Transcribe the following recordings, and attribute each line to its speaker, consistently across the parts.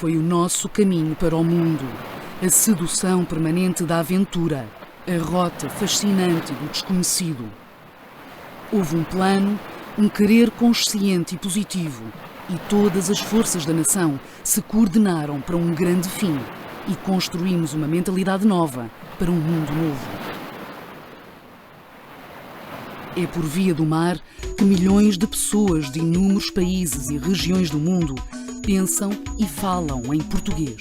Speaker 1: foi o nosso caminho para o mundo, a sedução permanente da aventura, a rota fascinante do desconhecido. Houve um plano, um querer consciente e positivo, e todas as forças da nação se coordenaram para um grande fim e construímos uma mentalidade nova para um mundo novo. É por via do mar que milhões de pessoas de inúmeros países e regiões do mundo pensam e falam em português.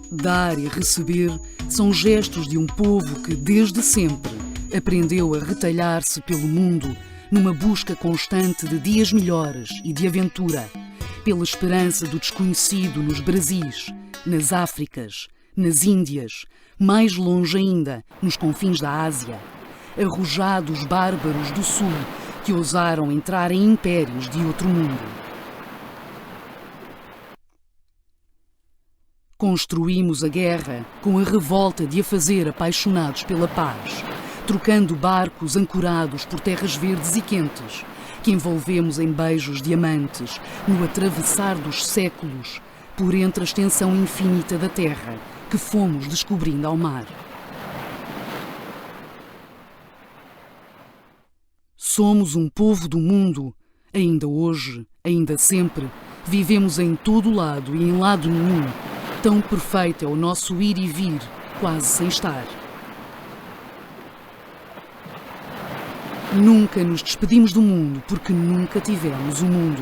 Speaker 1: Dar e receber são gestos de um povo que, desde sempre, aprendeu a retalhar-se pelo mundo numa busca constante de dias melhores e de aventura, pela esperança do desconhecido nos Brasis, nas Áfricas, nas Índias, mais longe ainda, nos confins da Ásia, arrojados bárbaros do Sul que ousaram entrar em impérios de outro mundo. Construímos a guerra com a revolta de a fazer apaixonados pela paz, trocando barcos ancorados por terras verdes e quentes, que envolvemos em beijos diamantes no atravessar dos séculos, por entre a extensão infinita da terra que fomos descobrindo ao mar. Somos um povo do mundo, ainda hoje, ainda sempre, vivemos em todo lado e em lado nenhum. Tão perfeito é o nosso ir e vir, quase sem estar. Nunca nos despedimos do mundo porque nunca tivemos o mundo.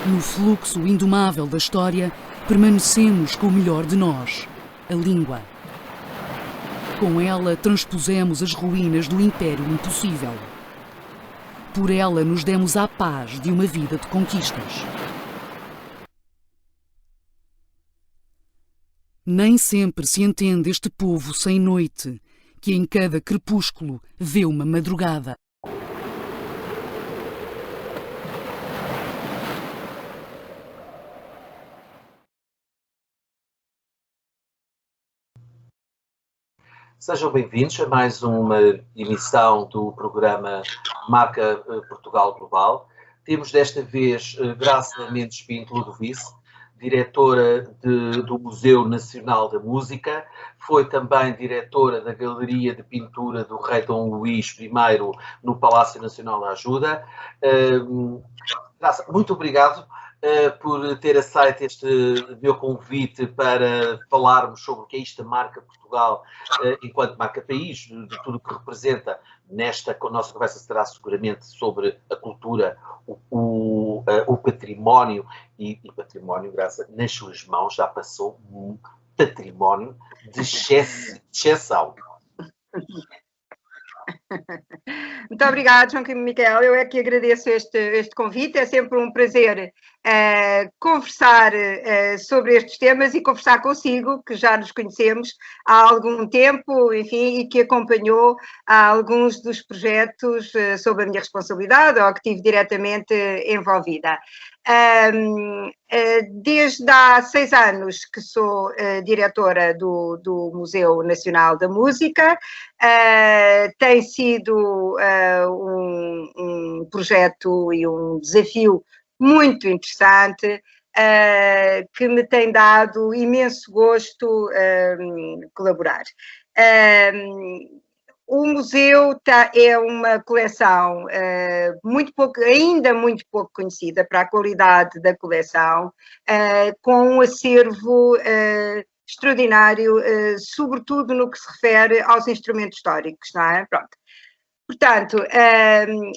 Speaker 1: No fluxo indomável da história, permanecemos com o melhor de nós, a língua. Com ela transpusemos as ruínas do Império Impossível. Por ela nos demos à paz de uma vida de conquistas. Nem sempre se entende este povo sem noite, que em cada crepúsculo vê uma madrugada.
Speaker 2: Sejam bem-vindos a mais uma emissão do programa Marca Portugal Global. Temos desta vez Graça Mendes Pinto Ludovice, diretora do Museu Nacional da Música, foi também diretora da Galeria de Pintura do Rei Dom Luís I no Palácio Nacional da Ajuda. Graça, muito obrigado por ter aceito este meu convite para falarmos sobre o que é isto, a marca Portugal, enquanto marca país, de tudo o que representa. Nesta nossa conversa será seguramente sobre a cultura, o património, e património, Graça, nas suas mãos já passou um património de exceção.
Speaker 3: Muito obrigada, João Miquel. Eu é que agradeço este convite. É sempre um prazer conversar sobre estes temas e conversar consigo, que já nos conhecemos há algum tempo, enfim, e que acompanhou alguns dos projetos sob a minha responsabilidade ou que estive diretamente envolvida. Desde há 6 anos que sou diretora do Museu Nacional da Música. Tem sido um projeto e um desafio muito interessante, que me tem dado imenso gosto colaborar. O museu é uma coleção ainda muito pouco conhecida para a qualidade da coleção, com um acervo extraordinário, sobretudo no que se refere aos instrumentos históricos, não é? Pronto. Portanto,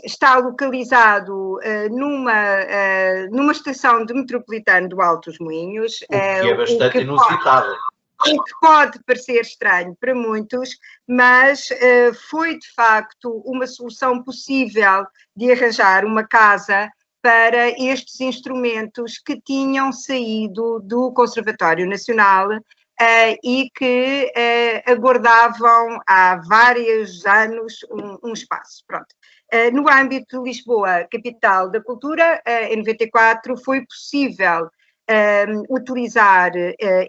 Speaker 3: está localizado numa estação de metropolitano do Alto dos Moinhos.
Speaker 2: O que é bastante inusitado.
Speaker 3: O que pode parecer estranho para muitos, mas foi de facto uma solução possível de arranjar uma casa para estes instrumentos que tinham saído do Conservatório Nacional e que aguardavam há vários anos um espaço. Pronto. No âmbito de Lisboa, capital da cultura, em 94 foi possível utilizar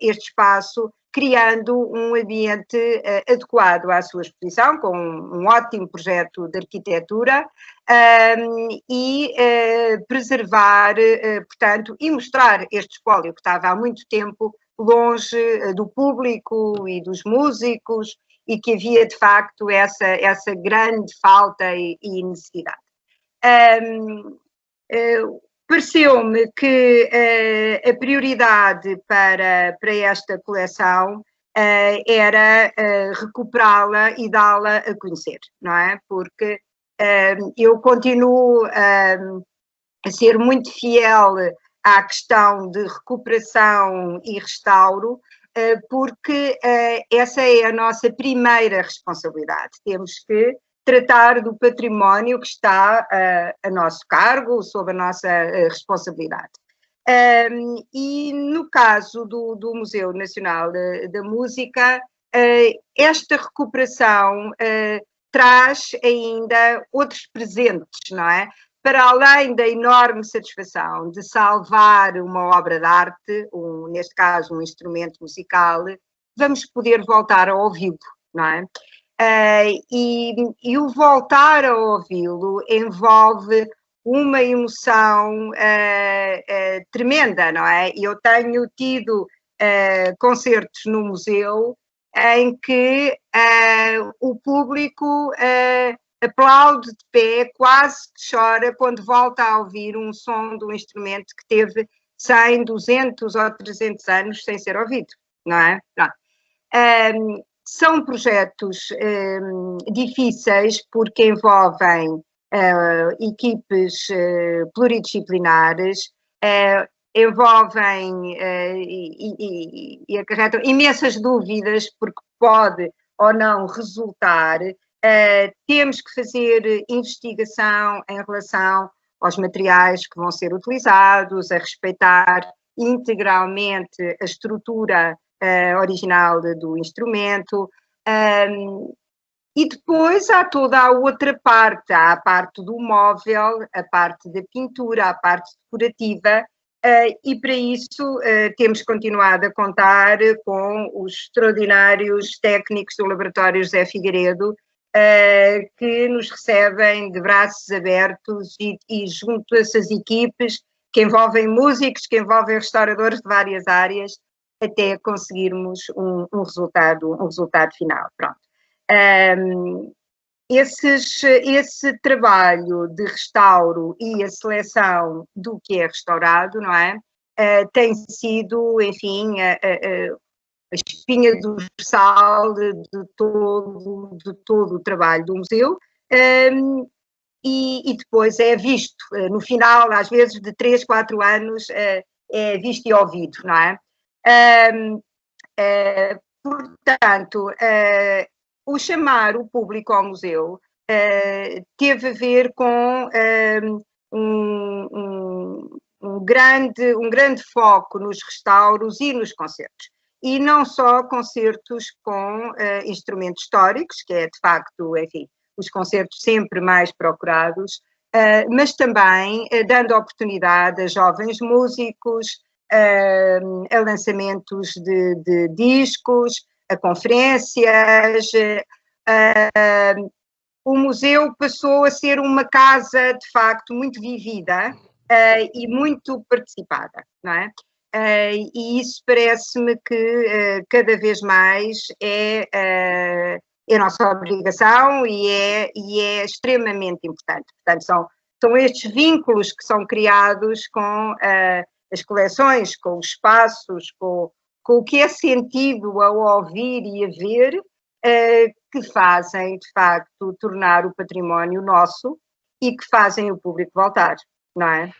Speaker 3: este espaço criando um ambiente adequado à sua exposição, com um ótimo projeto de arquitetura, e preservar, portanto, e mostrar este espólio que estava há muito tempo longe do público e dos músicos, e que havia, de facto, essa grande falta e necessidade. Pareceu-me que a prioridade para esta coleção era recuperá-la e dá-la a conhecer, não é? Porque eu continuo a ser muito fiel à questão de recuperação e restauro, porque essa é a nossa primeira responsabilidade. Temos que tratar do património que está a nosso cargo, sob a nossa responsabilidade. E no caso do Museu Nacional da Música, esta recuperação traz ainda outros presentes, não é? Para além da enorme satisfação de salvar uma obra de arte, neste caso um instrumento musical, vamos poder voltar a ouvi-lo, não é? E o voltar a ouvi-lo envolve uma emoção tremenda, não é? Eu tenho tido concertos no museu em que o público aplaude de pé, quase que chora quando volta a ouvir um som de um instrumento que teve 100, 200 ou 300 anos sem ser ouvido, não é? Não. São projetos difíceis porque envolvem equipes pluridisciplinares, envolvem e acarretam imensas dúvidas porque pode ou não resultar. Temos que fazer investigação em relação aos materiais que vão ser utilizados, a respeitar integralmente a estrutura original do instrumento, e depois há toda a outra parte, há a parte do móvel, a parte da pintura, a parte decorativa, e para isso temos continuado a contar com os extraordinários técnicos do Laboratório José Figueiredo, que nos recebem de braços abertos e junto a essas equipes que envolvem músicos, que envolvem restauradores de várias áreas, até conseguirmos um resultado final. Pronto. Esse trabalho de restauro e a seleção do que é restaurado, não é? Tem sido, enfim, a espinha dorsal de todo o trabalho do museu, e depois é visto, no final, às vezes de 3, 4 anos, é visto e ouvido, não é? Portanto, o chamar o público ao museu teve a ver com um grande foco nos restauros e nos concertos. E não só concertos com instrumentos históricos, que é de facto, enfim, os concertos sempre mais procurados, mas também dando oportunidade a jovens músicos, a lançamentos de discos, a conferências. O museu passou a ser uma casa, de facto, muito vivida e muito participada, não é? E isso parece-me que cada vez mais é nossa obrigação e é extremamente importante. Portanto, são estes vínculos que são criados com as coleções, com os espaços, com o que é sentido ao ouvir e a ver, que fazem, de facto, tornar o património nosso e que fazem o público voltar, não é?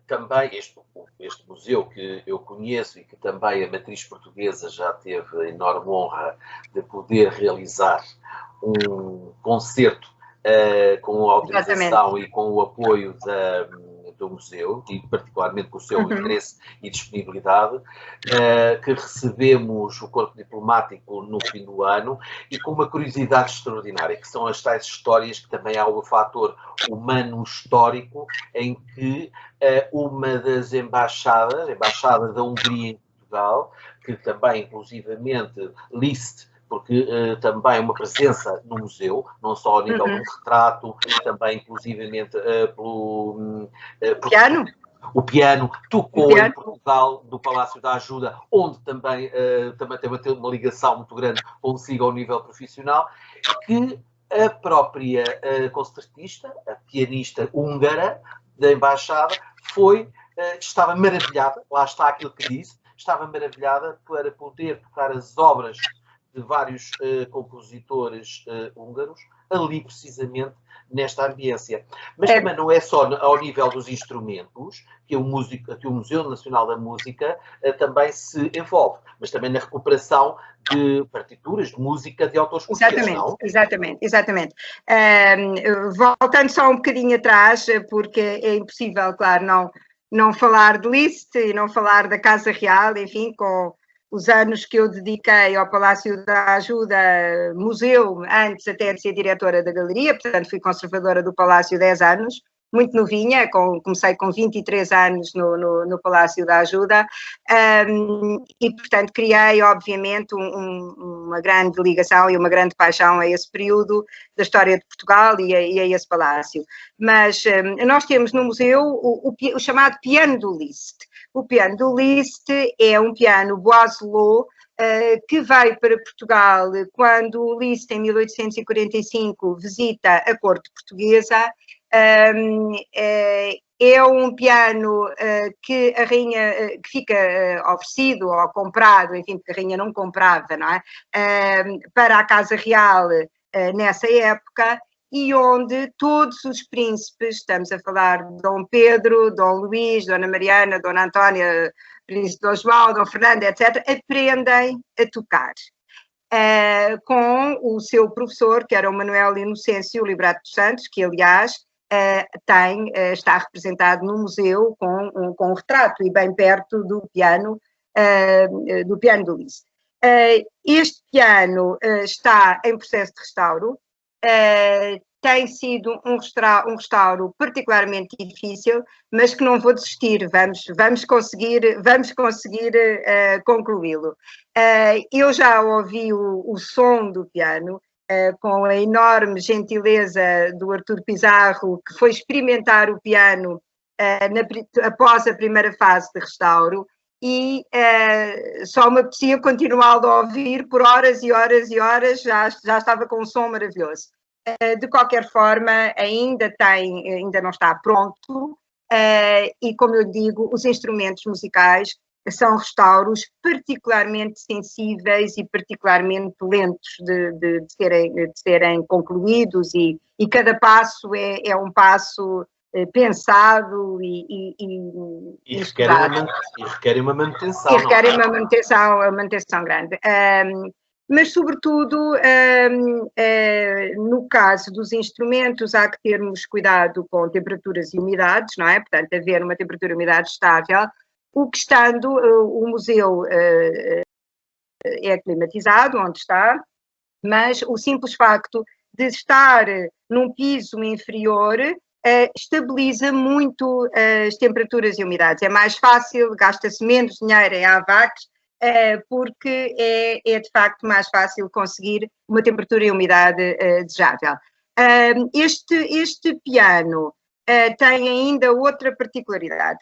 Speaker 2: Também este museu que eu conheço e que também a matriz portuguesa já teve a enorme honra de poder realizar um concerto com a autorização e com o apoio do museu, e particularmente com o seu interesse e disponibilidade, que recebemos o corpo diplomático no fim do ano, e com uma curiosidade extraordinária, que são as tais histórias, que também há o fator humano histórico, em que uma das embaixadas, a Embaixada da Hungria em Portugal, que também, inclusivamente, Liszt, porque também uma presença no museu, não só ao nível do retrato, também, inclusivamente, pelo
Speaker 3: piano.
Speaker 2: O piano tocou em Portugal, do Palácio da Ajuda, onde também tem uma ligação muito grande consigo ao nível profissional, que a própria concertista, a pianista húngara da Embaixada, estava maravilhada, lá está aquilo que disse, estava maravilhada para poder tocar as obras de vários compositores húngaros, ali precisamente nesta ambiência. Mas também não é só ao nível dos instrumentos que o Museu Nacional da Música também se envolve, mas também na recuperação de partituras de música de autores portugueses, não?
Speaker 3: Exatamente. Voltando só um bocadinho atrás, porque é impossível, claro, não falar de Liszt e não falar da Casa Real, enfim, com os anos que eu dediquei ao Palácio da Ajuda, museu, antes até de ser diretora da galeria, portanto fui conservadora do Palácio 10 anos, muito novinha, comecei com 23 anos no Palácio da Ajuda, e portanto criei obviamente uma grande ligação e uma grande paixão a esse período da história de Portugal e a esse palácio. Mas nós temos no museu o chamado piano do Liszt. O piano do Liszt é um piano Boiselot que veio para Portugal quando o Liszt, em 1845, visita a corte portuguesa. É um piano que a rainha, que fica oferecido ou comprado, enfim, porque a rainha não comprava, não é? Para a Casa Real nessa época, e onde todos os príncipes, estamos a falar de Dom Pedro, Dom Luís, Dona Mariana, Dona Antónia, Príncipe Dom João, Dom Fernando, etc., aprendem a tocar. Com o seu professor, que era o Manuel Inocêncio Liberato dos Santos, que, aliás, está representado no museu com um retrato e bem perto do piano do Liszt. Este piano está em processo de restauro. Tem sido um restauro particularmente difícil, mas que não vou desistir, vamos conseguir concluí-lo. Eu já ouvi o som do piano, com a enorme gentileza do Artur Pizarro, que foi experimentar o piano após a primeira fase de restauro, e só me apetecia continuá-lo a ouvir por horas e horas e horas, já estava com um som maravilhoso. De qualquer forma, ainda não está pronto, e como eu digo, os instrumentos musicais são restauros particularmente sensíveis e particularmente lentos de serem concluídos, e cada passo é um passo pensado e
Speaker 2: requerem uma manutenção.
Speaker 3: E requerem uma manutenção grande. Mas, sobretudo, no caso dos instrumentos, há que termos cuidado com temperaturas e umidades, não é? Portanto, haver uma temperatura e umidade estável, o que estando o museu é climatizado, onde está, mas o simples facto de estar num piso inferior estabiliza muito as temperaturas e umidades. É mais fácil, gasta-se menos dinheiro em AVACs, porque é de facto mais fácil conseguir uma temperatura e umidade desejável. Este piano tem ainda outra particularidade.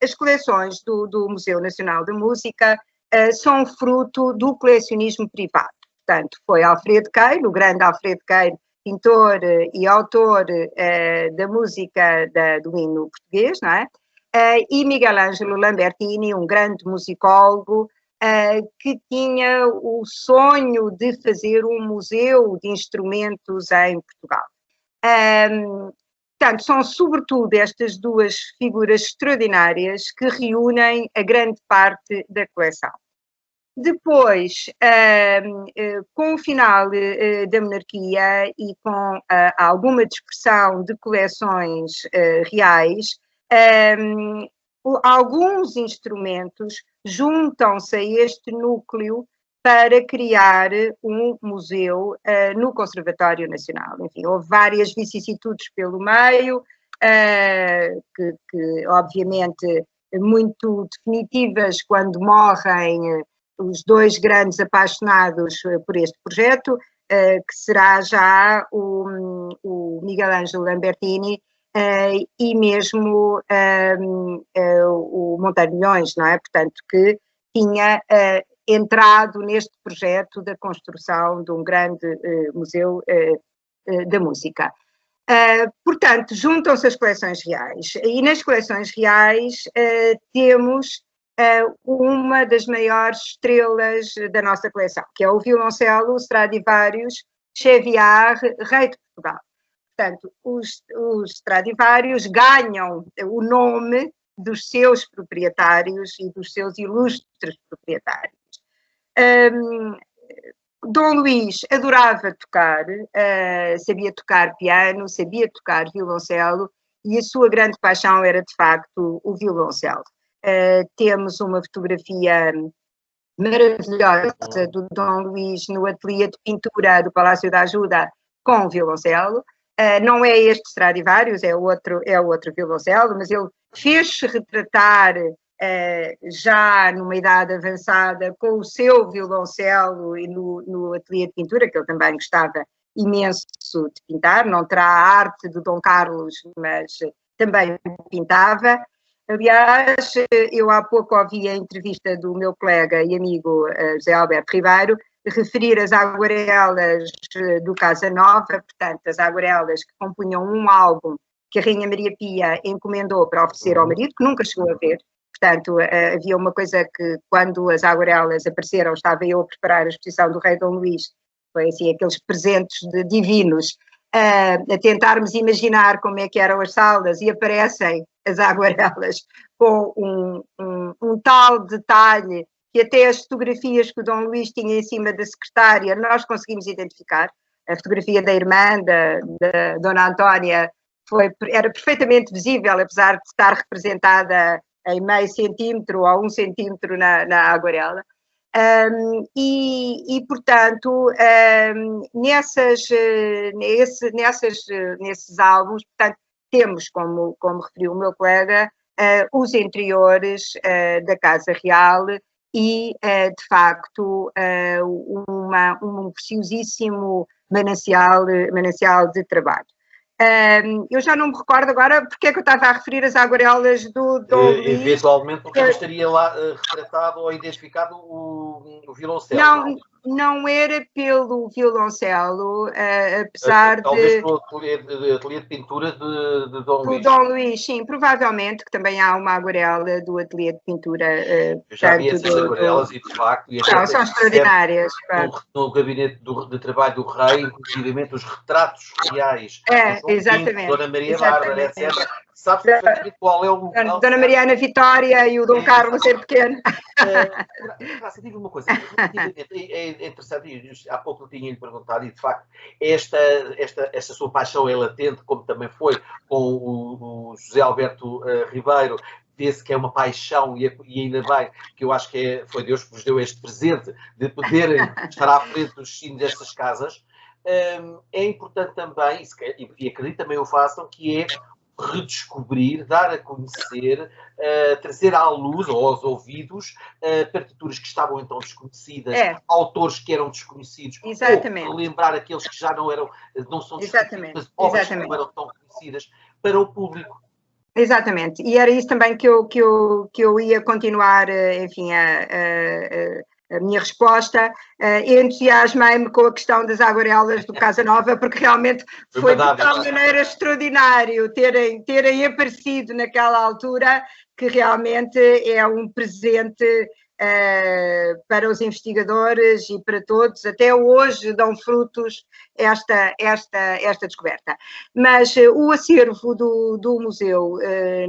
Speaker 3: As coleções do Museu Nacional da Música são fruto do colecionismo privado. Portanto, foi Alfredo Queiro, o grande Alfredo Queiro, pintor e autor da música do hino português, não é? E Miguel Ângelo Lambertini, um grande musicólogo, que tinha o sonho de fazer um museu de instrumentos em Portugal. Portanto, são sobretudo estas duas figuras extraordinárias que reúnem a grande parte da coleção. Depois, com o final da monarquia e com alguma dispersão de coleções reais, alguns instrumentos juntam-se a este núcleo para criar um museu no Conservatório Nacional. Enfim, houve várias vicissitudes pelo meio, que obviamente muito definitivas quando morrem os dois grandes apaixonados por este projeto, que será já o Miguel Ângelo Lambertini e mesmo o Monteiro Milhões, não é? Portanto, que tinha entrado neste projeto da construção de um grande museu da música. Portanto, juntam-se as coleções reais e nas coleções reais temos uma das maiores estrelas da nossa coleção, que é o violoncelo Stradivarius Cheviard, rei de Portugal. Portanto, os Stradivarius ganham o nome dos seus proprietários e dos seus ilustres proprietários. Dom Luís adorava tocar, sabia tocar piano, sabia tocar violoncelo e a sua grande paixão era, de facto, o violoncelo. Temos uma fotografia maravilhosa do Dom Luís no ateliê de pintura do Palácio da Ajuda com o violoncelo. Não é este Stradivarius, é outro violoncelo, mas ele fez-se retratar já numa idade avançada com o seu violoncelo e no ateliê de pintura, que ele também gostava imenso de pintar, não terá a arte do Dom Carlos, mas também pintava. Aliás, eu há pouco ouvi a entrevista do meu colega e amigo José Alberto Ribeiro referir as aguarelas do Casa Nova, portanto, as aguarelas que compunham um álbum que a Rainha Maria Pia encomendou para oferecer ao marido, que nunca chegou a ver. Portanto, havia uma coisa que, quando as aguarelas apareceram, estava eu a preparar a exposição do Rei Dom Luís, foi assim, aqueles presentes divinos, a tentarmos imaginar como é que eram as salas, e aparecem as aguarelas com um tal detalhe que até as fotografias que o Dom Luís tinha em cima da secretária nós conseguimos identificar. A fotografia da irmã, da Dona Antónia, era perfeitamente visível, apesar de estar representada em meio centímetro ou 1 centímetro na aguarela. Portanto, nesses álbuns, portanto, temos, como referiu o meu colega, os interiores da Casa Real e, de facto, um preciosíssimo manancial de trabalho. Eu já não me recordo agora porque é que eu estava a referir as aguarelas do Dom Luís.
Speaker 2: Eventualmente porque estaria lá retratado ou identificado o violoncelo.
Speaker 3: Não era pelo violoncelo, apesar
Speaker 2: talvez pelo ateliê de pintura de Dom Luís.
Speaker 3: Do Dom Luís, sim, provavelmente, que também há uma aguarela do ateliê de pintura.
Speaker 2: Eu já vi essas aguarelas e, de facto...
Speaker 3: são extraordinárias.
Speaker 2: No gabinete de trabalho do rei, inclusive os retratos reais.
Speaker 3: Exatamente.
Speaker 2: Dona Maria Bárbara, etc. Sabes perfeitamente qual é o local.
Speaker 3: Dona Mariana Vitória e o Dom Carlos ser pequeno.
Speaker 2: Graça, diga uma coisa. É interessante, há pouco eu tinha-lhe perguntado, e de facto, esta sua paixão é latente, como também foi com o José Alberto Ribeiro. Vê-se que é uma paixão e ainda bem que eu acho que foi Deus que vos deu este presente de poderem estar à frente dos sinos destas casas. É importante também, e acredito também o façam, que é redescobrir, dar a conhecer, trazer à luz ou aos ouvidos partituras que estavam então desconhecidas, autores que eram desconhecidos,
Speaker 3: exatamente,
Speaker 2: ou lembrar aqueles que já não são desconhecidos, mas obras que não eram tão conhecidas para o público.
Speaker 3: Exatamente, e era isso também que eu ia continuar, enfim, a minha resposta. Entusiasmei-me com a questão das aguarelas do Casa Nova, porque realmente foi de tal maneira extraordinário terem aparecido naquela altura, que realmente é um presente para os investigadores e para todos. Até hoje dão frutos esta descoberta. Mas o acervo do Museu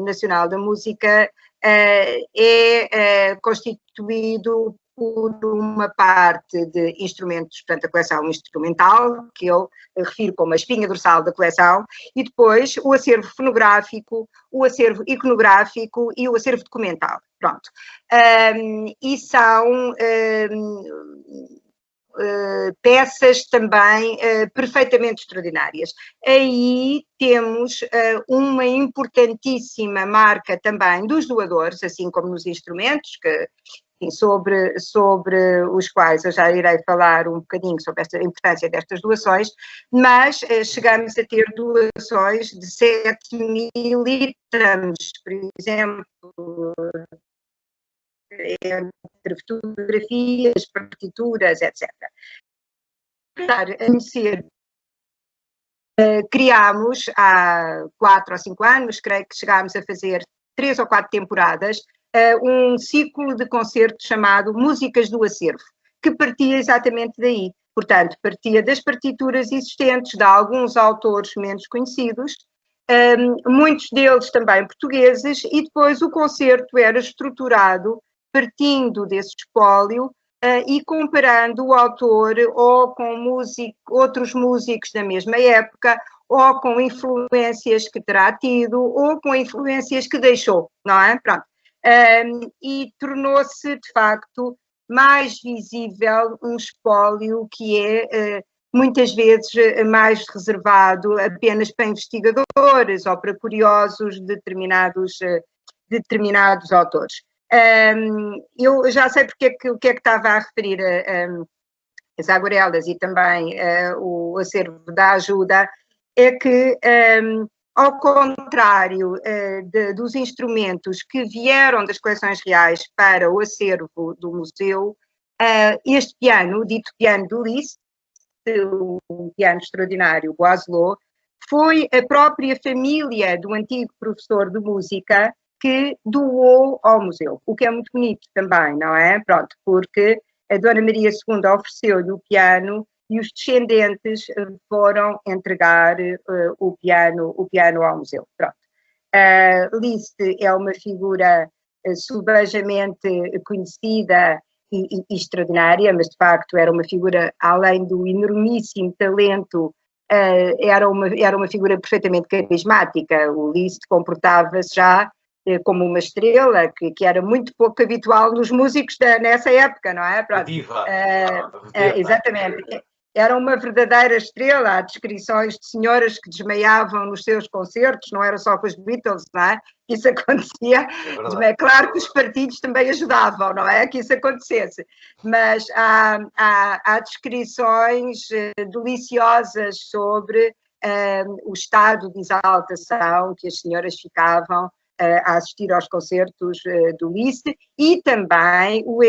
Speaker 3: Nacional da Música é constituído por uma parte de instrumentos, portanto, a coleção instrumental, que eu refiro como a espinha dorsal da coleção, e depois o acervo fonográfico, o acervo iconográfico e o acervo documental. Pronto. E são peças também perfeitamente extraordinárias. Aí temos uma importantíssima marca também dos doadores, assim como nos instrumentos, que, enfim, sobre os quais eu já irei falar um bocadinho sobre a importância destas doações, mas chegamos a ter doações de 7.000 litramos, por exemplo, entre fotografias, partituras, etc. Para conhecer, criámos há 4 ou 5 anos, creio que chegámos a fazer 3 ou 4 temporadas, um ciclo de concertos chamado Músicas do Acervo, que partia exatamente daí. Portanto, partia das partituras existentes de alguns autores menos conhecidos, muitos deles também portugueses, e depois o concerto era estruturado partindo desse espólio e comparando o autor ou com outros músicos da mesma época, ou com influências que terá tido, ou com influências que deixou, não é? Pronto. E tornou-se, de facto, mais visível um espólio que é muitas vezes mais reservado apenas para investigadores ou para curiosos de determinados autores. Eu já sei o que é que estava a referir as aguarelas e também o acervo da ajuda, é que, ao contrário dos instrumentos que vieram das coleções reais para o acervo do museu, este piano, dito piano do Liszt, o piano extraordinário Boiselot, foi a própria família do antigo professor de música que doou ao museu, o que é muito bonito também, não é? Pronto, porque a Dona Maria II ofereceu-lhe o piano e os descendentes foram entregar o piano ao museu. Pronto. Liszt é uma figura subejamente conhecida e extraordinária, mas de facto era uma figura, além do enormíssimo talento, era uma figura perfeitamente carismática. O Liszt comportava-se já como uma estrela, que era muito pouco habitual nos músicos nessa época, não é? Pronto.
Speaker 2: Diva.
Speaker 3: Exatamente. Era uma verdadeira estrela. Há descrições de senhoras que desmaiavam nos seus concertos, não era só com os Beatles, não é? Isso acontecia. É claro que os partidos também ajudavam, não é? Que isso acontecesse. Mas há descrições deliciosas sobre o estado de exaltação que as senhoras ficavam a assistir aos concertos do Liszt, e também o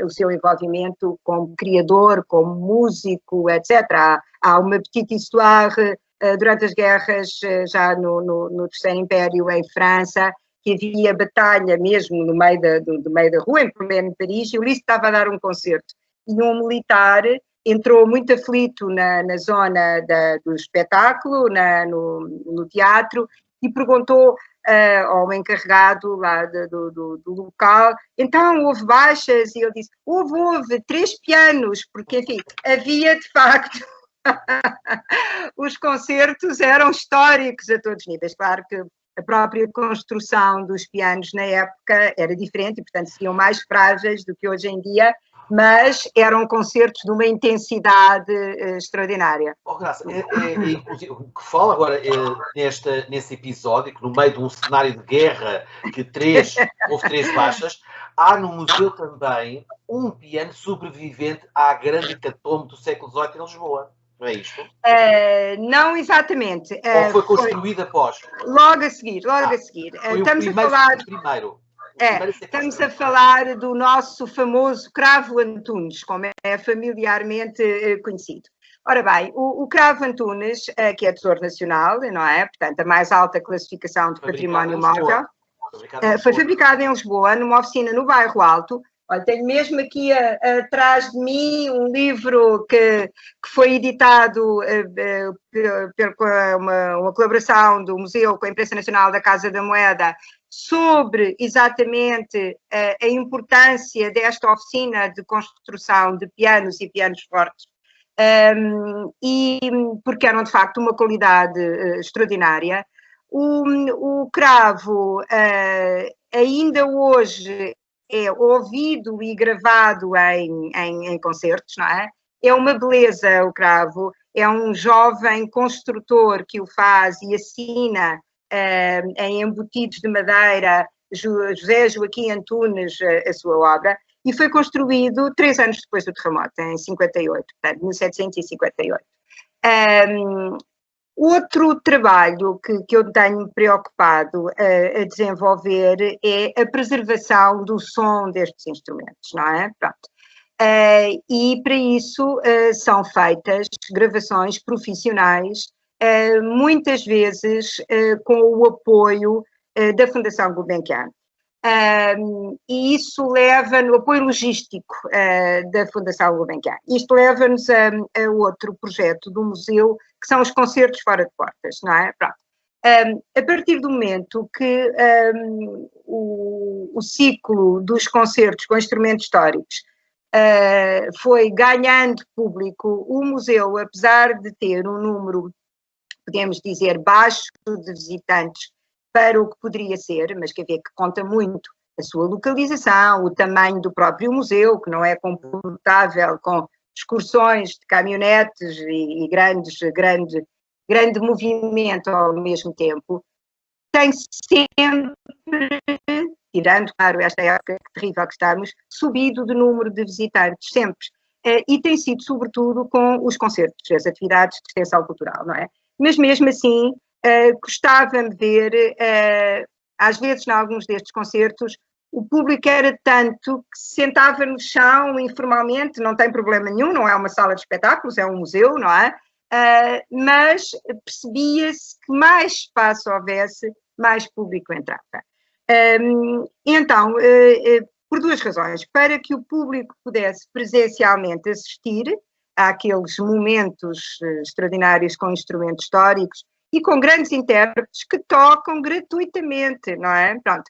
Speaker 3: seu envolvimento como criador, como músico, etc. Há uma petite histoire durante as guerras, já no Terceiro Império em França, que havia batalha mesmo no meio da rua, em pleno Paris, e o Liszt estava a dar um concerto. E um militar entrou muito aflito na zona do espetáculo, no teatro, e perguntou ao encarregado lá do local, então houve baixas? E ele disse, houve 3 pianos, porque, enfim, havia de facto, os concertos eram históricos a todos os níveis. Claro que a própria construção dos pianos na época era diferente, e, portanto, seriam mais frágeis do que hoje em dia, mas eram concertos de uma intensidade extraordinária.
Speaker 2: Graça, inclusive, o que fala agora nesse episódio, que no meio de um cenário de guerra, que houve 3 baixas, há no museu também um piano sobrevivente à grande hecatombe do século XVIII em Lisboa. Não é isto?
Speaker 3: Não exatamente.
Speaker 2: Ou foi construído após?
Speaker 3: Logo a seguir.
Speaker 2: Estamos a falar...
Speaker 3: Estamos a falar do nosso famoso Cravo Antunes, como é familiarmente conhecido. Ora bem, o Cravo Antunes, que é Tesouro Nacional, não é? Portanto, a mais alta classificação de património móvel, foi fabricado em Lisboa, numa oficina no Bairro Alto. Olha, tenho mesmo aqui atrás de mim um livro que foi editado por uma colaboração do Museu com a Imprensa Nacional da Casa da Moeda, sobre exatamente a importância desta oficina de construção de pianos e pianos fortes, e porque eram de facto uma qualidade extraordinária. O cravo ainda hoje é ouvido e gravado em concertos, não é? É uma beleza o cravo, é um jovem construtor que o faz e assina em embutidos de madeira, José Joaquim Antunes, a sua obra, e foi construído 3 anos depois do terremoto, em 58, portanto, 1758. Outro trabalho que eu tenho preocupado a desenvolver é a preservação do som destes instrumentos, não é? Pronto. E para isso são feitas gravações profissionais, muitas vezes com o apoio da Fundação Gulbenkian. E isso leva no apoio logístico da Fundação Gulbenkian. Isto leva-nos a outro projeto do museu, que são os concertos fora de portas, não é? Pronto. A partir do momento que o ciclo dos concertos com instrumentos históricos foi ganhando público, o museu, apesar de ter um número, podemos dizer, baixo de visitantes para o que poderia ser, mas quer ver que conta muito a sua localização, o tamanho do próprio museu, que não é comportável com excursões de caminhonetes e grande movimento ao mesmo tempo, tem sempre, tirando, claro, esta época terrível que estamos, subido de número de visitantes, sempre. E tem sido, sobretudo, com os concertos, as atividades de extensão cultural, não é? Mas mesmo assim, gostava-me ver, às vezes, em alguns destes concertos, o público era tanto que se sentava no chão informalmente, não tem problema nenhum, não é uma sala de espetáculos, é um museu, não é? Mas percebia-se que mais espaço houvesse, mais público entrava. Então, por 2 razões. Para que o público pudesse presencialmente assistir àqueles momentos extraordinários com instrumentos históricos e com grandes intérpretes que tocam gratuitamente, não é? Pronto.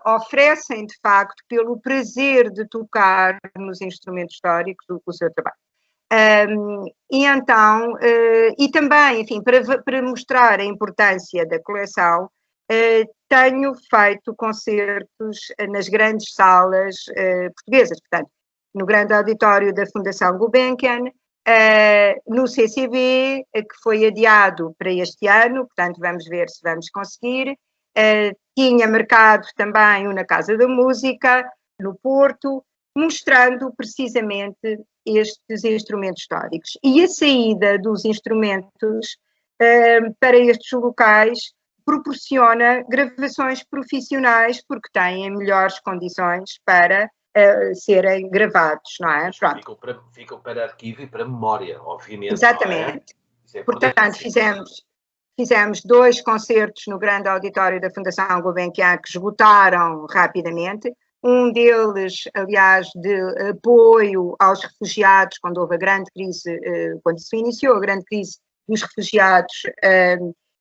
Speaker 3: Oferecem, de facto, pelo prazer de tocar nos instrumentos históricos o seu trabalho. E então, e também, enfim, para mostrar a importância da coleção, tenho feito concertos nas grandes salas portuguesas, portanto, no grande auditório da Fundação Gulbenkian, no CCB, que foi adiado para este ano, portanto, vamos ver se vamos conseguir. Tinha marcado também na Casa da Música, no Porto, mostrando precisamente estes instrumentos históricos. E a saída dos instrumentos para estes locais proporciona gravações profissionais, porque têm melhores condições para serem gravados, não é?
Speaker 2: Ficam para arquivo e para memória, obviamente.
Speaker 3: Exatamente.
Speaker 2: Não é?
Speaker 3: Portanto, fizemos 2 concertos no grande auditório da Fundação Gulbenkian que esgotaram rapidamente. Um deles, aliás, de apoio aos refugiados, quando houve a grande crise, quando se iniciou a grande crise dos refugiados,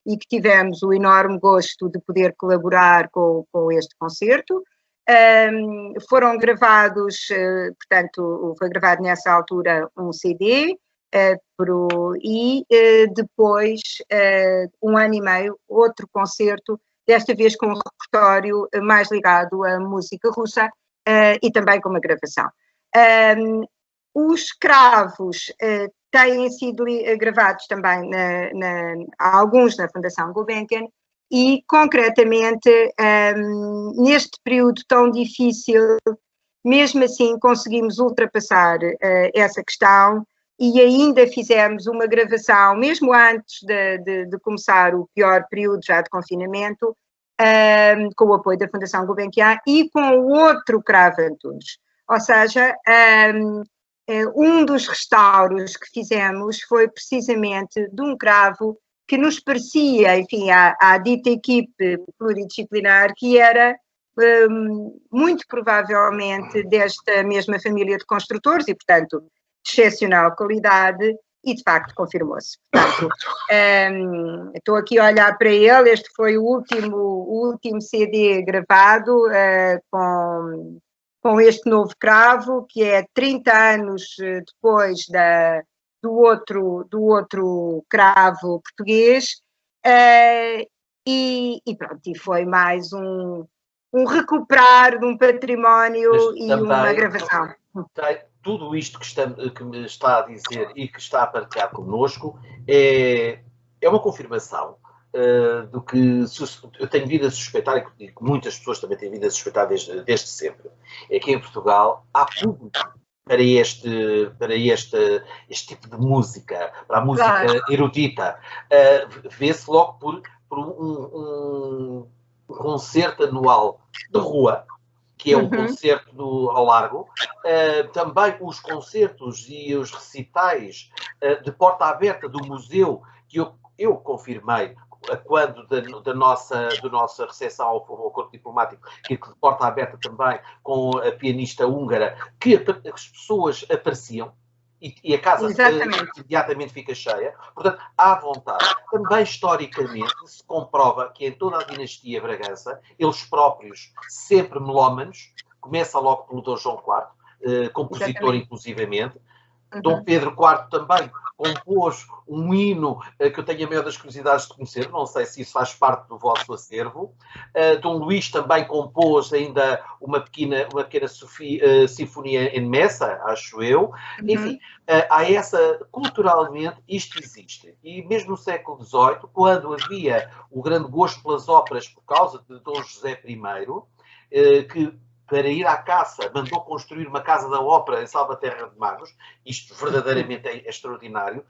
Speaker 3: e que tivemos o enorme gosto de poder colaborar com este concerto. Foram gravados, portanto, foi gravado nessa altura um CD, e depois, 1 ano e meio, outro concerto, desta vez com um repertório mais ligado à música russa e também com uma gravação. Os cravos têm sido gravados também, alguns na Fundação Gulbenkian, e concretamente neste período tão difícil, mesmo assim conseguimos ultrapassar essa questão e ainda fizemos uma gravação, mesmo antes de começar o pior período já de confinamento, com o apoio da Fundação Gulbenkian e com o outro cravo Antunes. Ou seja, um dos restauros que fizemos foi precisamente de um cravo que nos parecia, enfim, à dita equipe pluridisciplinar, que era muito provavelmente desta mesma família de construtores e, portanto, de excepcional qualidade, e de facto confirmou-se. Portanto, estou aqui a olhar para ele, este foi o último CD gravado com este novo cravo, que é 30 anos depois do outro cravo português, e pronto, e foi mais um recuperar de um património
Speaker 2: Mas
Speaker 3: e
Speaker 2: também
Speaker 3: uma gravação.
Speaker 2: Tudo isto que me está a dizer e que está a partilhar connosco é uma confirmação do que eu tenho vindo a suspeitar, e que muitas pessoas também têm vindo a suspeitar desde sempre. É que em Portugal há público para este tipo de música, para a música erudita. Vê-se logo por um concerto anual de rua, que é um concerto ao Largo, também os concertos e os recitais de porta aberta do museu, que eu confirmei quando da nossa recepção ao corpo diplomático, que de porta aberta também com a pianista húngara, que as pessoas apareciam e a casa imediatamente fica cheia. Portanto, à vontade. Também, historicamente, se comprova que em toda a dinastia Bragança, eles próprios, sempre melómanos, começa logo pelo Dom João IV, compositor inclusivamente. Dom Pedro IV também compôs um hino que eu tenho a maior das curiosidades de conhecer, não sei se isso faz parte do vosso acervo. Dom Luís também compôs ainda uma pequena sinfonia em Messa, acho eu. Enfim, há culturalmente isto existe. E mesmo no século XVIII, quando havia o grande gosto pelas óperas por causa de Dom José I, que para ir à caça, mandou construir uma casa da ópera em Salvaterra de Magos. Isto verdadeiramente é extraordinário.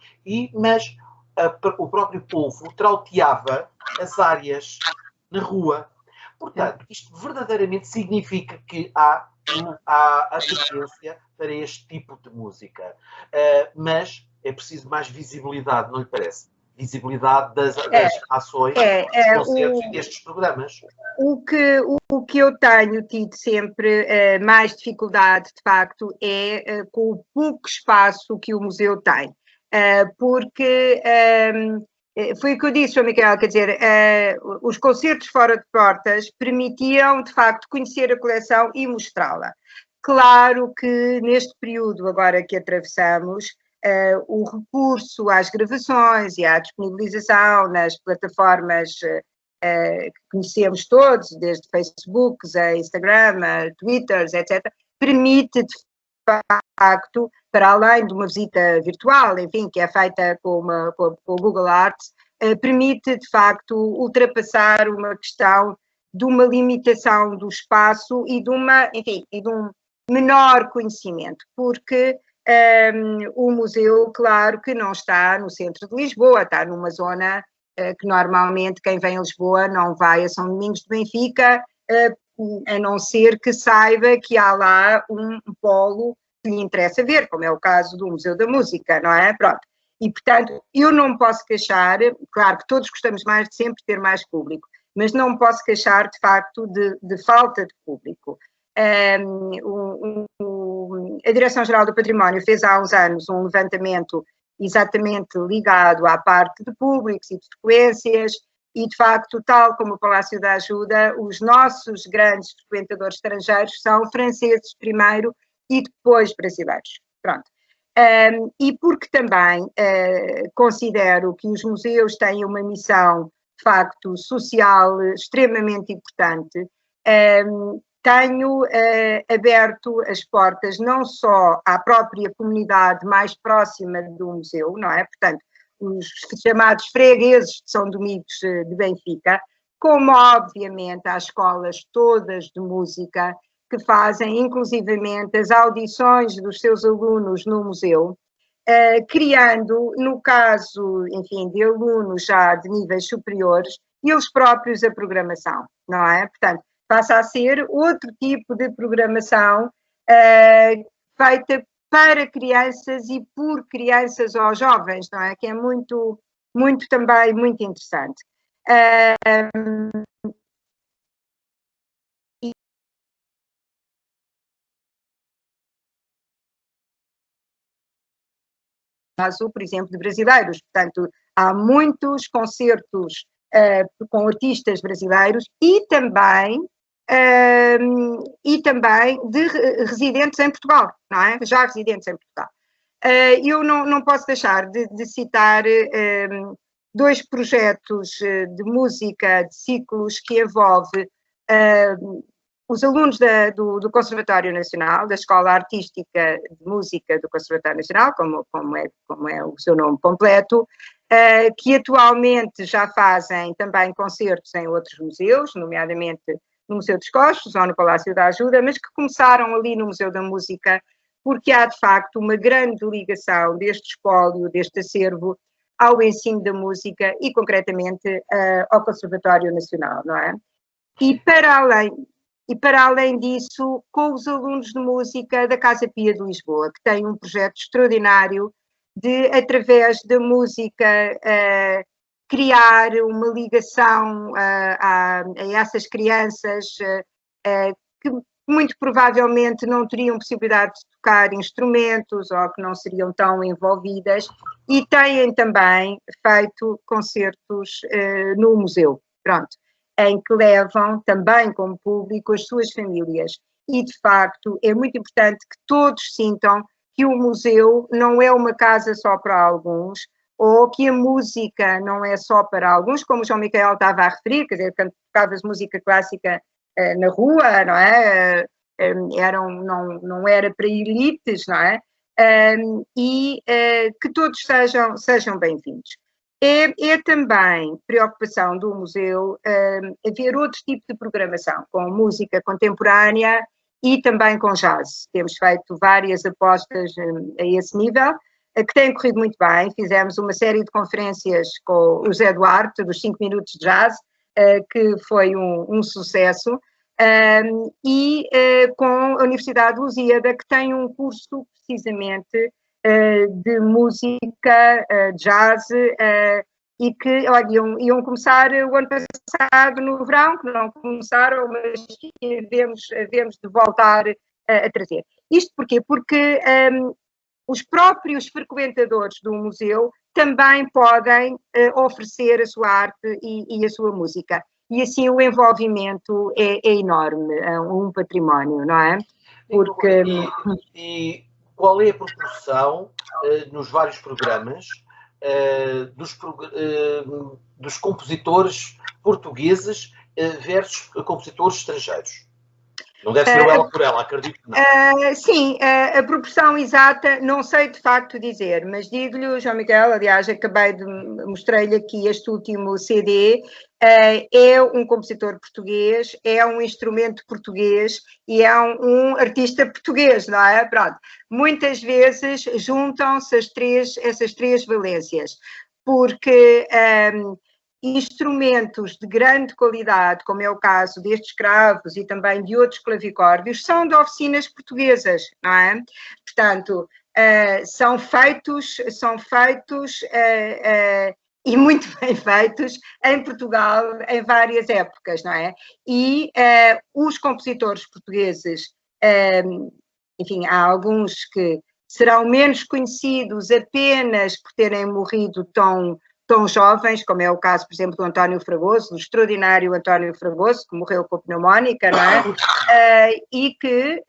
Speaker 2: Mas o próprio povo trauteava as áreas na rua. Portanto, isto verdadeiramente significa que há apetência para este tipo de música. Mas é preciso mais visibilidade, não lhe parece? Visibilidade das ações, dos concertos e destes programas.
Speaker 3: O que eu tenho tido sempre mais dificuldade, de facto, é com o pouco espaço que o museu tem. Porque foi o que eu disse, João Miguel, quer dizer, os concertos fora de portas permitiam, de facto, conhecer a coleção e mostrá-la. Claro que neste período agora que atravessamos, o recurso às gravações e à disponibilização nas plataformas que conhecemos todos, desde Facebook, a Instagram, a Twitter, etc., permite, de facto, para além de uma visita virtual, enfim, que é feita com o Google Arts, permite, de facto, ultrapassar uma questão de uma limitação do espaço e de um menor conhecimento, porque o museu, claro que não está no centro de Lisboa, está numa zona que normalmente quem vem a Lisboa não vai a São Domingos de Benfica, a não ser que saiba que há lá um polo que lhe interessa ver, como é o caso do Museu da Música, não é? Pronto. E, portanto, eu não posso queixar, claro que todos gostamos mais de sempre ter mais público, mas não posso queixar, de facto, de falta de público. A Direção-Geral do Património fez há uns anos um levantamento exatamente ligado à parte de públicos e de frequências e, de facto, tal como o Palácio da Ajuda, os nossos grandes frequentadores estrangeiros são franceses primeiro e depois brasileiros. Pronto. E porque também considero que os museus têm uma missão, de facto, social extremamente importante, tenho aberto as portas não só à própria comunidade mais próxima do museu, não é? Portanto, os chamados fregueses de São Domingos de Benfica, como obviamente às escolas todas de música que fazem inclusivamente as audições dos seus alunos no museu, criando, no caso, enfim, de alunos já de níveis superiores, eles próprios a programação, não é? Portanto, passa a ser outro tipo de programação feita para crianças e por crianças ou jovens, não é? Que é muito, muito também, muito interessante. Caso, por exemplo, de brasileiros. Portanto, há muitos concertos com artistas brasileiros e também de residentes em Portugal, não é? Já residentes em Portugal. Eu não posso deixar de citar dois projetos de música, de ciclos que envolve os alunos do Conservatório Nacional, da Escola Artística de Música do Conservatório Nacional, como é o seu nome completo, que atualmente já fazem também concertos em outros museus, nomeadamente no Museu dos Costos ou no Palácio da Ajuda, mas que começaram ali no Museu da Música, porque há de facto uma grande ligação deste espólio, deste acervo, ao ensino da música e concretamente ao Conservatório Nacional, não é? E para além disso, com os alunos de música da Casa Pia de Lisboa, que tem um projeto extraordinário de, através da música, criar uma ligação a essas crianças que muito provavelmente não teriam possibilidade de tocar instrumentos ou que não seriam tão envolvidas, e têm também feito concertos no museu, pronto, em que levam também como público as suas famílias. E, de facto, é muito importante que todos sintam que o museu não é uma casa só para alguns, ou que a música não é só para alguns, como o João Micael estava a referir, quer dizer, quando tocavas música clássica na rua, não é? Não era para elites, não é? E que todos sejam bem-vindos. É também preocupação do museu haver outro tipo de programação, com música contemporânea e também com jazz. Temos feito várias apostas a esse nível, que têm corrido muito bem. Fizemos uma série de conferências com o José Duarte, dos 5 minutos de jazz, que foi um sucesso, e com a Universidade de Lusíada, que tem um curso precisamente de música, jazz, e que, olha, iam começar o ano passado no verão, que não começaram, mas havemos de voltar a trazer. Isto porquê? Porque os próprios frequentadores do museu também podem oferecer a sua arte e a sua música. E assim o envolvimento é enorme, é um património, não é? Porque...
Speaker 2: E qual é a proporção nos vários programas dos compositores portugueses versus compositores estrangeiros? Não deve ser ela por ela, acredito que não.
Speaker 3: Sim, a proporção exata não sei de facto dizer, mas digo-lhe, João Micael, aliás, mostrei-lhe aqui este último CD, é um compositor português, é um instrumento português e é um artista português, não é? Pronto. Muitas vezes juntam-se essas três valências, porque... instrumentos de grande qualidade, como é o caso destes cravos e também de outros clavicórdios, são de oficinas portuguesas, não é? Portanto, são feitos e muito bem feitos em Portugal em várias épocas, não é? E os compositores portugueses, enfim, há alguns que serão menos conhecidos apenas por terem morrido tão jovens, como é o caso, por exemplo, do António Fragoso, do extraordinário António Fragoso, que morreu com pneumónica, não é? E que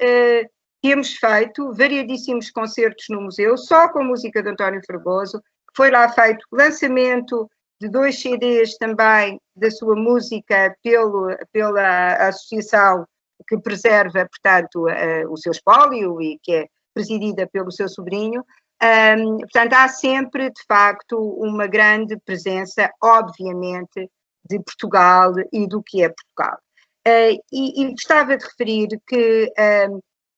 Speaker 3: temos feito variadíssimos concertos no museu, só com música de António Fragoso, que foi lá feito lançamento de 2 CDs também da sua música pela associação que preserva, portanto, o seu espólio e que é presidida pelo seu sobrinho. Portanto, há sempre, de facto, uma grande presença, obviamente, de Portugal e do que é Portugal. E gostava de referir que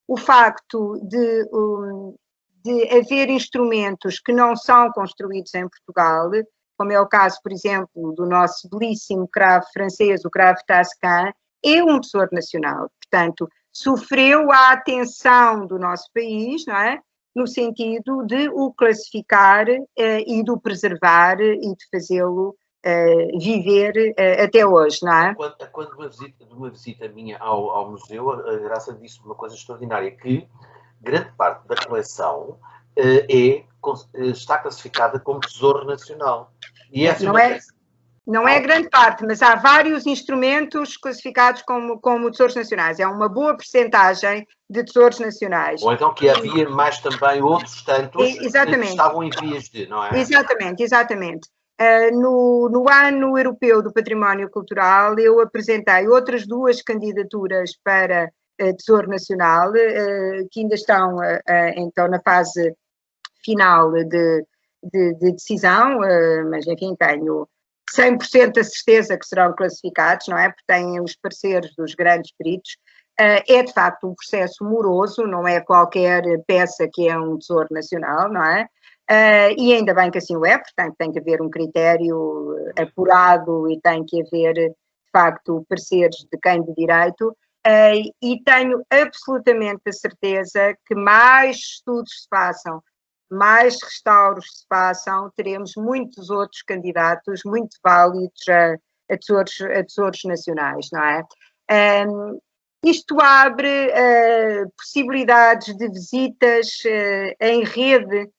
Speaker 3: o facto de haver instrumentos que não são construídos em Portugal, como é o caso, por exemplo, do nosso belíssimo cravo francês, o cravo Tascam, é um tesouro nacional. Portanto, sofreu a atenção do nosso país, não é? No sentido de o classificar e de o preservar e de fazê-lo viver até hoje, não é?
Speaker 2: Quando uma visita minha ao museu, a Graça disse uma coisa extraordinária, que grande parte da coleção está classificada como tesouro nacional. E essa
Speaker 3: não é grande parte, mas há vários instrumentos classificados como tesouros nacionais. É uma boa percentagem de tesouros nacionais.
Speaker 2: Ou então que havia mais também outros tantos que estavam em vias de, não é?
Speaker 3: Exatamente. No Ano Europeu do Património Cultural, eu apresentei outras 2 candidaturas para Tesouro Nacional, que ainda estão então na fase final de decisão, mas enfim, tenho 100% a certeza que serão classificados, não é? Porque têm os pareceres dos grandes peritos. É de facto um processo moroso, não é qualquer peça que é um tesouro nacional, não é? E ainda bem que assim o é, portanto tem que haver um critério apurado e tem que haver, de facto, pareceres de quem de direito, e tenho absolutamente a certeza que mais estudos se façam, mais restauros se façam, teremos muitos outros candidatos muito válidos a tesouros nacionais, não é? Isto abre possibilidades de visitas em rede,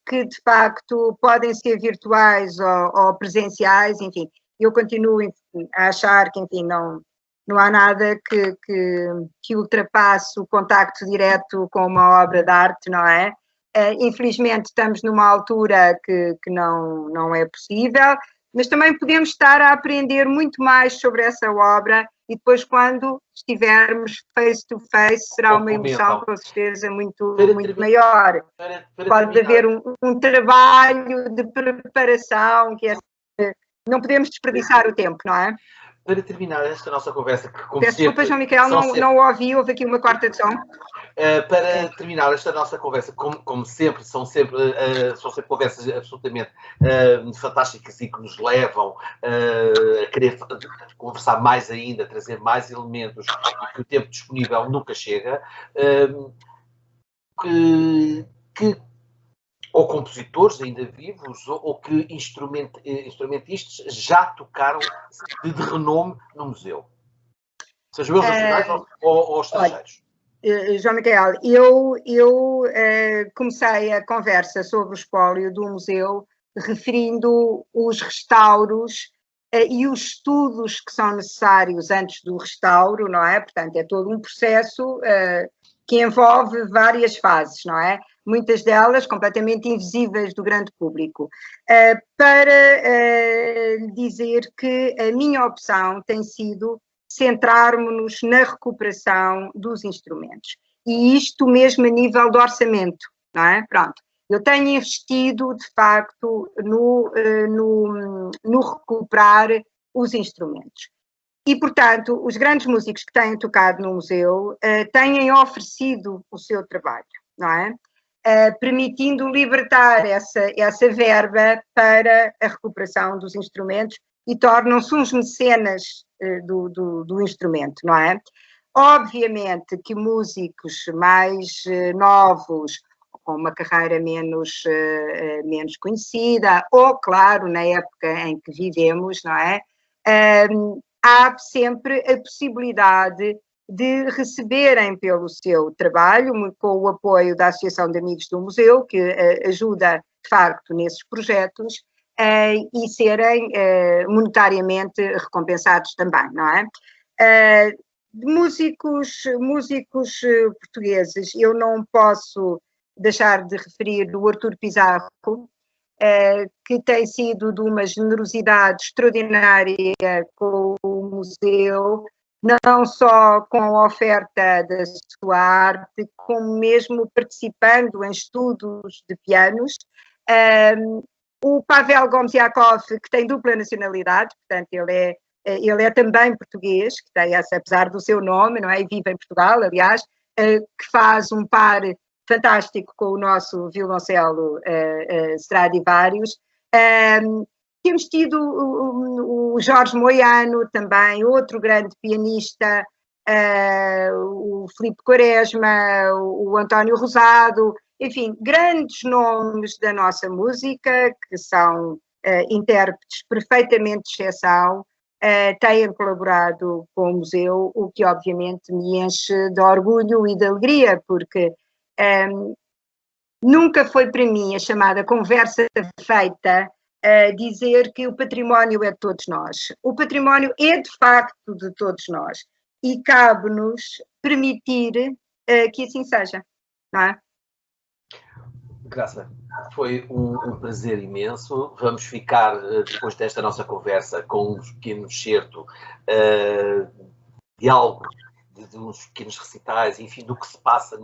Speaker 3: que de facto podem ser virtuais ou presenciais, enfim, eu continuo a achar que, enfim, não há nada que ultrapasse o contacto direto com uma obra de arte, não é? Infelizmente estamos numa altura que não é possível, mas também podemos estar a aprender muito mais sobre essa obra e depois quando estivermos face to face será uma emoção com certeza muito maior. Pode haver um trabalho de preparação que não podemos desperdiçar o tempo, não é?
Speaker 2: Para terminar esta nossa conversa, que como
Speaker 3: peço desculpa, João Miquel, não ouvi, houve aqui uma quarta de som.
Speaker 2: Para terminar esta nossa conversa, como sempre, são sempre conversas absolutamente fantásticas e que nos levam a querer conversar mais ainda, trazer mais elementos, e que o tempo disponível nunca chega, ou compositores ainda vivos, ou que instrumentistas já tocaram de renome no museu? Sejam eles nacionais ou estrangeiros?
Speaker 3: João Miquel, eu comecei a conversa sobre o espólio do museu referindo os restauros e os estudos que são necessários antes do restauro, não é? Portanto, é todo um processo que envolve várias fases, não é? Muitas delas completamente invisíveis do grande público, para dizer que a minha opção tem sido centrarmos-nos na recuperação dos instrumentos. E isto mesmo a nível do orçamento, não é? Pronto. Eu tenho investido, de facto, no recuperar os instrumentos. E, portanto, os grandes músicos que têm tocado no museu têm oferecido o seu trabalho, não é? Permitindo libertar essa verba para a recuperação dos instrumentos e tornam-se uns mecenas do instrumento, não é? Obviamente que músicos mais novos, com uma carreira menos conhecida, ou, claro, na época em que vivemos, não é? Há sempre a possibilidade de receberem pelo seu trabalho, com o apoio da Associação de Amigos do Museu, que ajuda, de facto, nesses projetos, e serem monetariamente recompensados também, não é? Músicos portugueses, eu não posso deixar de referir o Artur Pizarro, que tem sido de uma generosidade extraordinária com o museu, não só com a oferta da sua arte, como mesmo participando em estudos de pianos. O Pavel Gomziakov, que tem dupla nacionalidade, portanto ele é também português, que tem essa, apesar do seu nome, não é? E vive em Portugal, aliás, que faz um par fantástico com o nosso violoncelo Stradivarius. Temos tido o Jorge Moiano também, outro grande pianista, o Filipe Quaresma, o António Rosado, enfim, grandes nomes da nossa música, que são intérpretes perfeitamente de exceção, têm colaborado com o museu, o que obviamente me enche de orgulho e de alegria, porque nunca foi para mim a chamada conversa feita dizer que o património é de todos nós. O património é de facto de todos nós e cabe-nos permitir que assim seja, não é?
Speaker 2: Graça, foi um prazer imenso. Vamos ficar, depois desta nossa conversa, com um pequeno excerto de algo, de uns pequenos recitais, enfim, do que se passa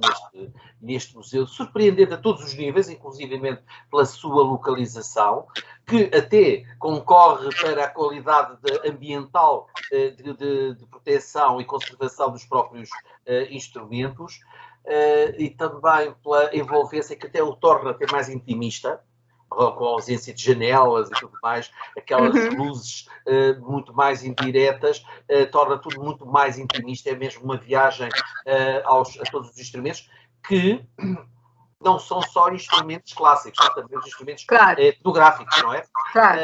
Speaker 2: neste museu, surpreendente a todos os níveis, inclusivamente pela sua localização, que até concorre para a qualidade ambiental de proteção e conservação dos próprios instrumentos, e também pela envolvência que até o torna até mais intimista, com a ausência de janelas e tudo mais, aquelas luzes muito mais indiretas, torna tudo muito mais intimista, é mesmo uma viagem a todos os instrumentos, que não são só instrumentos clássicos, há também os instrumentos etnográficos, não é?
Speaker 3: Claro.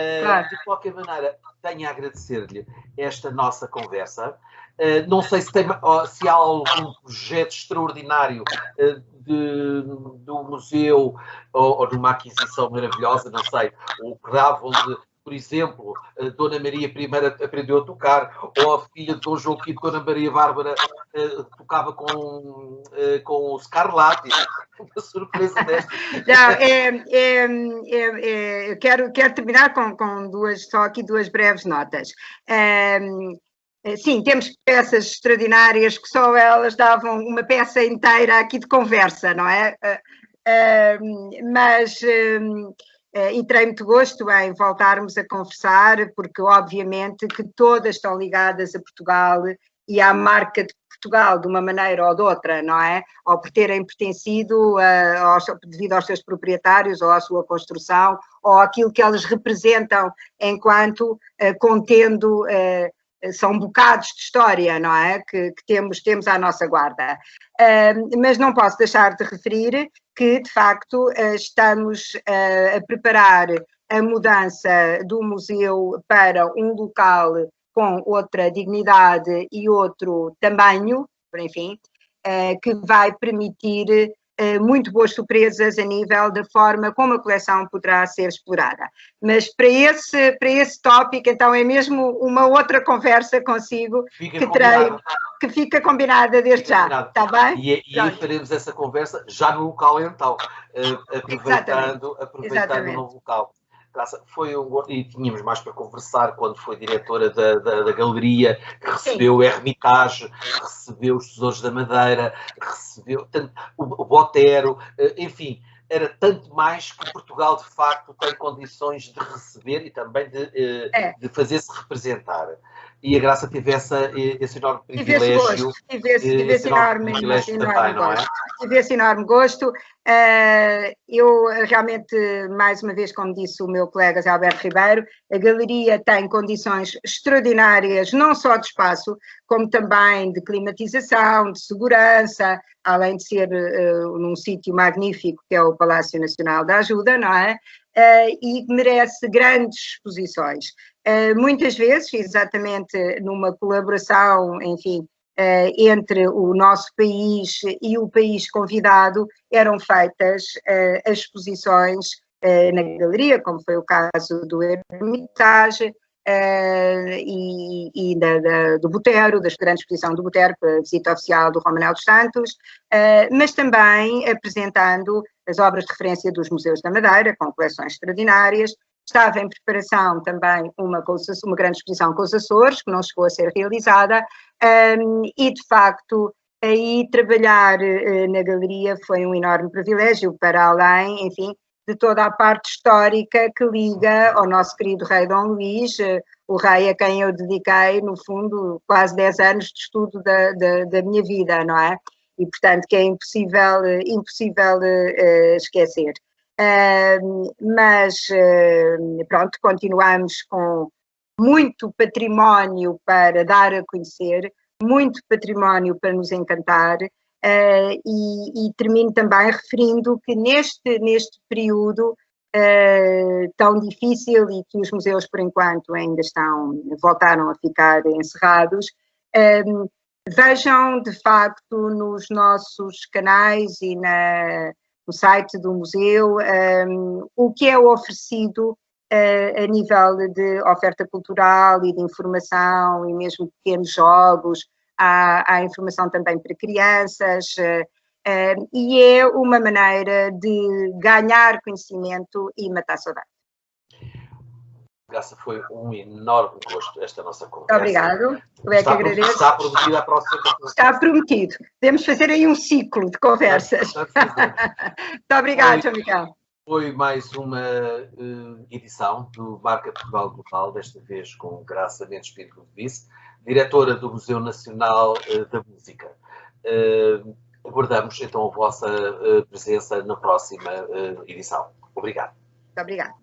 Speaker 2: De qualquer maneira, tenho a agradecer-lhe esta nossa conversa. Não sei se há algum projeto extraordinário do museu ou de uma aquisição maravilhosa, não sei, o cravo onde, por exemplo, Dona Maria I aprendeu a tocar, ou a filha de Dom Joaquim, Dona Maria Bárbara, tocava com o Scarlatti. Uma surpresa desta.
Speaker 3: Eu quero terminar com duas breves notas. Sim, temos peças extraordinárias que só elas davam uma peça inteira aqui de conversa, não é? E terei muito gosto em voltarmos a conversar, porque obviamente que todas estão ligadas a Portugal e à marca de Portugal, de uma maneira ou de outra, não é? Ou por terem pertencido devido aos seus proprietários, ou à sua construção, ou aquilo que elas representam enquanto contendo... são bocados de história, não é? Que temos à nossa guarda. Mas não posso deixar de referir que, de facto, estamos a preparar a mudança do museu para um local com outra dignidade e outro tamanho, enfim, que vai permitir muito boas surpresas a nível da forma como a coleção poderá ser explorada. Mas para esse tópico, então, é mesmo uma outra conversa consigo que fica combinada desde já, está bem?
Speaker 2: E faremos essa conversa já no local, então, aproveitando no local. Foi e tínhamos mais para conversar quando foi diretora da galeria, que recebeu o Hermitage, recebeu os Tesouros da Madeira, recebeu o Botero, enfim, era tanto mais que Portugal de facto tem condições de receber e também de fazer-se representar. E a Graça teve esse enorme privilégio.
Speaker 3: Tive esse enorme gosto. Tive esse enorme gosto. Eu realmente, mais uma vez, como disse o meu colega Zé Alberto Ribeiro, a galeria tem condições extraordinárias, não só de espaço, como também de climatização, de segurança, além de ser num sítio magnífico que é o Palácio Nacional da Ajuda, não é? E merece grandes exposições. Muitas vezes, exatamente numa colaboração, enfim, entre o nosso país e o país convidado, eram feitas as exposições na galeria, como foi o caso do Hermitage e do Botero, da grande exposição do Botero, a visita oficial do Romanel dos Santos, mas também apresentando as obras de referência dos Museus da Madeira, com coleções extraordinárias. Estava em preparação também uma grande exposição com os Açores, que não chegou a ser realizada, e de facto aí trabalhar na galeria foi um enorme privilégio, para além, enfim, de toda a parte histórica que liga ao nosso querido rei Dom Luís, o rei a quem eu dediquei, no fundo, quase 10 anos de estudo da minha vida, não é? E, portanto, que é impossível esquecer. Mas, pronto, continuamos com muito património para dar a conhecer, muito património para nos encantar, e termino também referindo que neste período tão difícil e que os museus, por enquanto, ainda voltaram a ficar encerrados, vejam, de facto, nos nossos canais e no site do museu o que é oferecido a nível de oferta cultural e de informação e mesmo pequenos jogos. Há informação também para crianças, E é uma maneira de ganhar conhecimento e matar saudade.
Speaker 2: Graça, foi um enorme gosto esta nossa conversa.
Speaker 3: Obrigado. Eu é que agradeço.
Speaker 2: Está prometido a próxima conversa.
Speaker 3: Está prometido. Podemos fazer aí um ciclo de conversas. Muito obrigado, João Miguel.
Speaker 2: Foi mais uma edição do Marca Portugal Global, desta vez com Graça Mendes Pinto Levice, diretora do Museu Nacional da Música. Aguardamos então a vossa presença na próxima edição. Obrigado.
Speaker 3: Muito obrigado.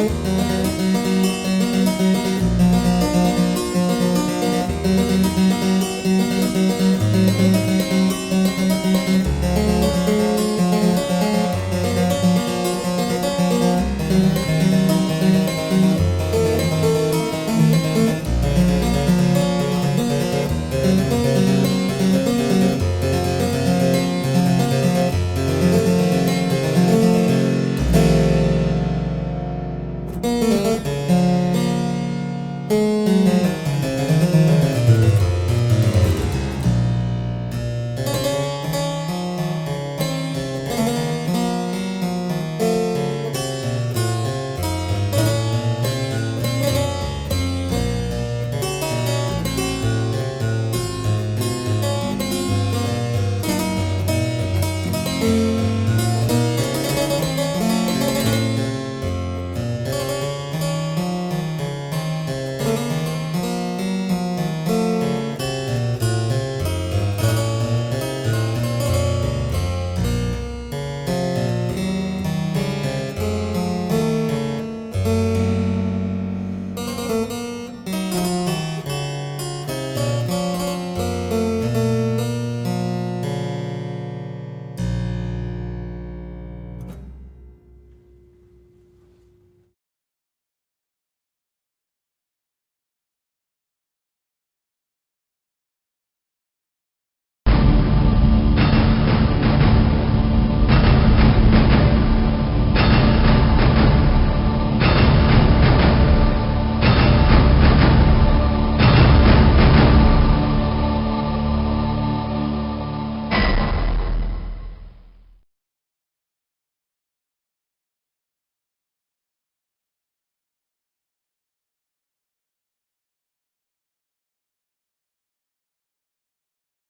Speaker 4: Música